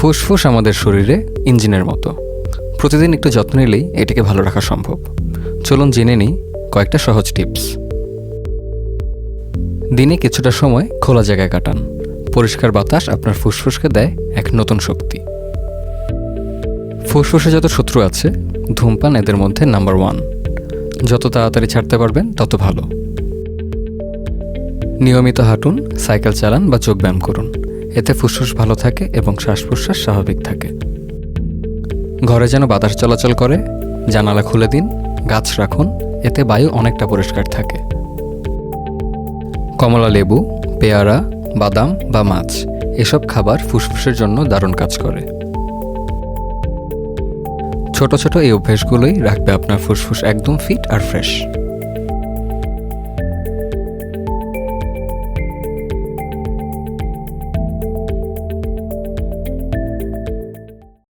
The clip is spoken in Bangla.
ফুসফুস আমাদের শরীরে ইঞ্জিনের মতো। প্রতিদিন একটু যত্ন নিলেই এটিকে ভালো রাখা সম্ভব। চলুন জেনে নিই কয়েকটা সহজ টিপস। দিনে কিছুটা সময় খোলা জায়গায় কাটান। পরিষ্কার বাতাস আপনার ফুসফুসকে দেয় এক নতুন শক্তি। ফুসফুসে যত শত্রু আছে, ধূমপান এদের মধ্যে নাম্বার 1। যত তাড়াতাড়ি ছাড়তে পারবেন তত ভালো। নিয়মিত হাঁটুন, সাইকেল চালান বা যোগব্যায়াম করুন। এতে ফুসফুস ভালো থাকে এবং শ্বাস প্রশ্বাস স্বাভাবিক থাকে। ঘরে যেন বাতাস চলাচল করে, জানালা খুলে দিন, গাছ রাখুন, এতে বায়ু অনেকটা পরিষ্কার থাকে। কমলা লেবু, পেয়ারা, বাদাম বা মাছ এসব খাবার ফুসফুসের জন্য দারুণ কাজ করে। ছোট ছোট এই অভ্যেসগুলোই রাখবে আপনার ফুসফুস একদম ফিট আর ফ্রেশ।